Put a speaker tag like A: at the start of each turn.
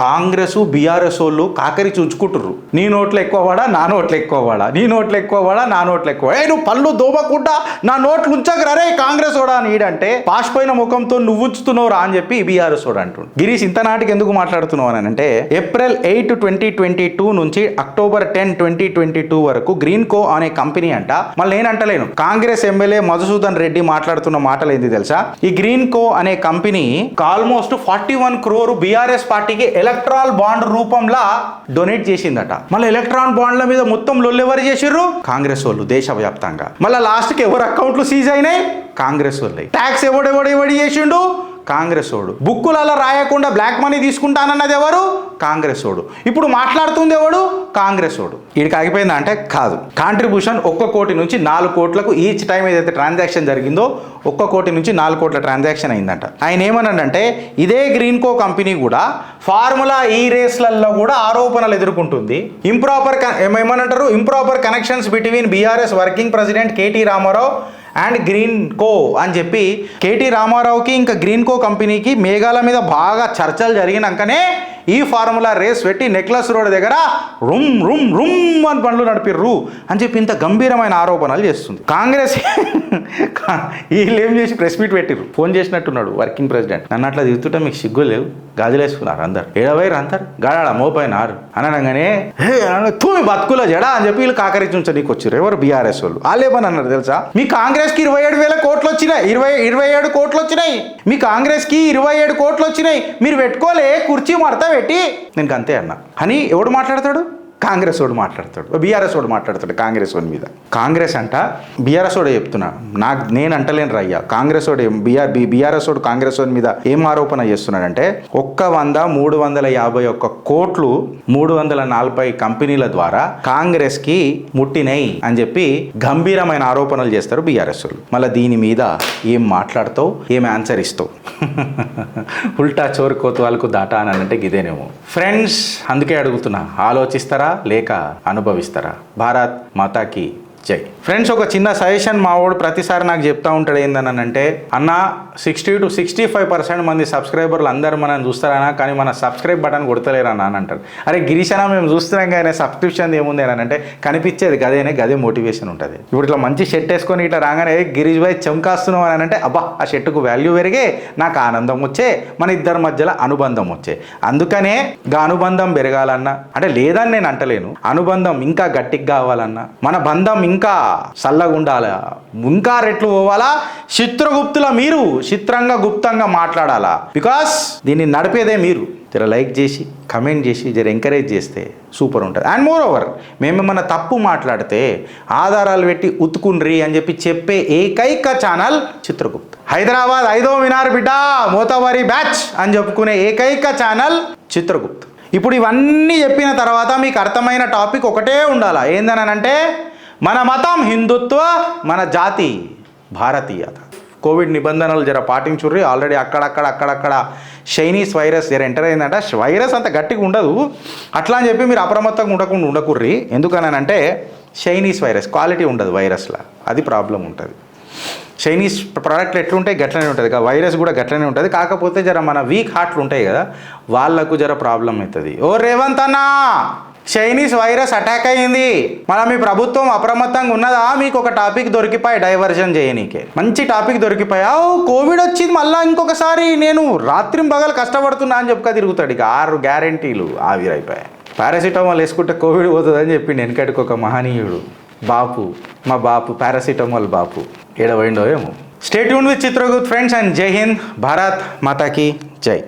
A: Congress BRS వాళ్ళు కాకరి చుంచుకుంటుర్రు. నీ నోట్లు ఎక్కువ వాడా, నా నోట్లు ఎక్కువ వాడా, నీ నోట్లు ఎక్కువ వాడా, నా నోట్లు ఎక్కువ. నువ్వు పళ్ళు దోమకుండా నా నోట్లు ఉంచకు రే కాంగ్రెస్ వాడా అని ఈడంటే పాసిపోయిన ముఖంతో నువ్వు ఉంచుతున్నావు రా అని చెప్పి బీఆర్ఎస్ వాడు అంటుండు. గిరీష్ ఇంత నాటికి ఎందుకు మాట్లాడుతున్నావు అని అంటే ఏప్రిల్ 8, 2022 నుంచి అక్టోబర్ 10, 2022 వరకు గ్రీన్ కో అనే కంపెనీ అంట. మళ్ళీ నేను అంటలేను, కాంగ్రెస్ ఎమ్మెల్యే మధుసూదన్ రెడ్డి మాట్లాడుతున్న మాటలు ఏంది తెలుసా? ఈ గ్రీన్ కో అనే కంపెనీ ఆల్మోస్ట్ 41 crore బీఆర్ఎస్ పార్టీకి ఎలక్ట్రాల్ బాండ్ రూపంలో డొనేట్ చేసిందట. మళ్ళీ ఎలక్ట్రాన్ బాండ్ల మీద మొత్తం లొల్లు ఎవరు చేసిర్రు? కాంగ్రెస్ వాళ్ళు దేశవ్యాప్తంగా. మళ్ళీ లాస్ట్కి ఎవరు అకౌంట్లు సీజ్ అయినాయి? కాంగ్రెస్ వాళ్ళు. ట్యాక్స్ ఎవడెవడి చేసిండు? కాంగ్రెస్ వాడు. బుక్కులలో రాయకుండా బ్లాక్ మనీ తీసుకుంటానన్నది ఎవరు? కాంగ్రెస్ వాడు. ఇప్పుడు మాట్లాడుతుంది ఎవడు? కాంగ్రెస్ వాడు. వీడికి ఆగిపోయిందా అంటే కాదు. కాంట్రిబ్యూషన్ 1 కోటి నుంచి 4 కోట్లకు ఈచ్ టైం ఏదైతే ట్రాన్సాక్షన్ జరిగిందో 1 కోటి నుంచి 4 కోట్ల ట్రాన్సాక్షన్ అయిందంట. ఆయన ఏమన్నాడంటే ఇదే గ్రీన్ కో కంపెనీ కూడా ఫార్ములా ఈ రేస్లలో కూడా ఆరోపణలు ఎదుర్కొంటుంది. ఏమేమనంటారు? Improper connections between BRS working president KT Rama Rao and Greenko అని చెప్పి కేటీ రామారావుకి ఇంకా గ్రీన్ కో కంపెనీకి మేఘాల మీద బాగా చర్చలు జరిగినాకనే ఈ ఫార్ములా రేస్ పెట్టి నెక్లెస్ రోడ్ దగ్గర రుమ్ రుమ్ రుమ్ అని పనులు నడిపిర్రు అని చెప్పి ఇంత గంభీరమైన ఆరోపణలు చేస్తుంది కాంగ్రెస్. వీళ్ళు ఏం చేసి ప్రెస్ మీట్ పెట్టిర్రు. ఫోన్ చేసినట్టున్నాడు వర్కింగ్ ప్రెసిడెంట్. నన్ను అట్లా దిగుతుంటే మీకు సిగ్గు లేవు, గాజులేసుకున్నారు అందరు. ఏడవైరు అంటారు గాడాడ మోపైనారు అనగానే తూమి బతుకుల జడా అని చెప్పి వీళ్ళు కాకరించనీకి వచ్చారు. ఎవరు? బీఆర్ఎస్ వాళ్ళు. వాళ్ళేమని అన్నారు తెలుసా? మీ కాంగ్రెస్కి 27,000 కోట్లు వచ్చినాయి, 27 కోట్లు వచ్చినాయి. మీ కాంగ్రెస్కి 27 కోట్లు వచ్చినాయి, మీరు పెట్టుకోలే కుర్చీ మడతా పెట్టి. నేను అంతే అన్నా అని ఎవడు మాట్లాడతాడు? కాంగ్రెస్ వాడు మాట్లాడతాడు, బీఆర్ఎస్ వాడు మాట్లాడతాడు కాంగ్రెస్ వాడి మీద. కాంగ్రెస్ అంట బీఆర్ఎస్ వాడే చెప్తున్నా, నేను అంటలేను రయ్యా. కాంగ్రెస్ వాడు బీఆర్ఎస్ వాడు కాంగ్రెస్ వాడి మీద ఏం ఆరోపణ చేస్తున్నాడంటే 351 కోట్లు 340 కంపెనీల ద్వారా కాంగ్రెస్ కి ముట్టినాయి అని చెప్పి గంభీరమైన ఆరోపణలు చేస్తారు బీఆర్ఎస్ వాళ్ళు. మళ్ళీ దీని మీద ఏం మాట్లాడతావు, ఏం ఆన్సర్ ఇస్తావు? ఉల్టా చోరు కోతువాలకు దాటా అని అంటే ఇదేనేమో ఫ్రెండ్స్. అందుకే అడుగుతున్నా, ఆలోచిస్తారా లేక అనుభవిస్తారా? భారత్ మాతాకి జై. ఫ్రెండ్స్, ఒక చిన్న సజెషన్ మా వాడు ప్రతిసారి నాకు చెప్తా ఉంటాడు. ఏందని అంటే అన్న 60 to 65% మంది సబ్స్క్రైబర్లు అందరూ మనం చూస్తారన్నా, కానీ మన సబ్స్క్రైబ్ బటన్ కొడతలేరన్నా అని అంటారు. అరే గిరీషనా, మేము చూస్తున్నాం కానీ సబ్స్క్రిప్షన్ ఏముంది అని అంటే కనిపించేది గదే మోటివేషన్ ఉంటుంది. ఇప్పుడు ఇట్లా మంచి షర్ట్ వేసుకొని ఇట్లా రాగానే గిరీష్ భాయ్ చమకాస్తున్నావు అని అంటే అబ్బా ఆ షర్టుకు వాల్యూ పెరిగే, నాకు ఆనందం వచ్చే, మన ఇద్దరి మధ్యలో అనుబంధం వచ్చే. అందుకనే అనుబంధం పెరగాలన్నా అంటే లేదని నేను అంటలేను, అనుబంధం ఇంకా గట్టిగా కావాలన్నా, మన బంధం ఇంకా చల్లగా ఉండాలా, ఇంకా రెట్లు పోవాలా. చిత్రగుప్తుల మీరు చిత్రంగా గుప్తంగా మాట్లాడాలా. బికాస్ దీన్ని నడిపేదే మీరు. జర లైక్ చేసి కమెంట్ చేసి జర ఎంకరేజ్ చేస్తే సూపర్ ఉంటుంది. అండ్ మోర్ ఓవర్ మేమేమన్నా తప్పు మాట్లాడితే ఆధారాలు పెట్టి ఉతుకుండ్రి అని చెప్పే ఏకైక ఛానల్ చిత్రగుప్త. హైదరాబాద్ 5వ మినార్ బిడ్డ మోతవారి బ్యాచ్ అని చెప్పుకునే ఏకైక ఛానల్ చిత్రగుప్త. ఇప్పుడు ఇవన్నీ చెప్పిన తర్వాత మీకు అర్థమైన టాపిక్ ఒకటే ఉండాలా. ఏందనంటే మన మతం హిందుత్వ, మన జాతి భారతీయత. కోవిడ్ నిబంధనలు జర పాటించుర్రి. ఆల్రెడీ అక్కడక్కడ చైనీస్ వైరస్ జర ఎంటర్ అయిందంట. వైరస్ అంత గట్టిగా ఉండదు, అట్లా అని చెప్పి మీరు అప్రమత్తంగా ఉండకుర్రి. ఎందుకనంటే చైనీస్ వైరస్ క్వాలిటీ ఉండదు వైరస్లో, అది ప్రాబ్లం ఉంటుంది. చైనీస్ ప్రోడక్ట్లు ఎట్లుంటాయి గట్లనే ఉంటుంది, వైరస్ కూడా గట్లనే ఉంటుంది. కాకపోతే జర మన వీక్ హార్ట్లు ఉంటాయి కదా, వాళ్ళకు జర ప్రాబ్లం అవుతుంది. ఓ రేవంత్ అన్న, చైనీస్ వైరస్ అటాక్ అయ్యింది, మన మీ ప్రభుత్వం అప్రమత్తంగా ఉన్నదా? మీకు ఒక టాపిక్ దొరికిపోయి డైవర్షన్ చేయనీకే మంచి టాపిక్ దొరికిపోయావు. కోవిడ్ వచ్చింది మళ్ళీ ఇంకొకసారి నేను రాత్రింబగలు కష్టపడుతున్నా అని చెప్పుక తిరుగుతాడు. ఇక 6 గ్యారెంటీలు ఆవిరైపోయాయి. పారాసిటమాల్ వేసుకుంటే కోవిడ్ పోతుందని చెప్పిండు వెనకటికి ఒక మహనీయుడు బాపు, మా బాపు పారాసిటమాల్ బాపు. ఏడవైండో ఏమో. Stay tuned with Chitragupta friends and జై హింద్. భారత్ మాతాకి జై.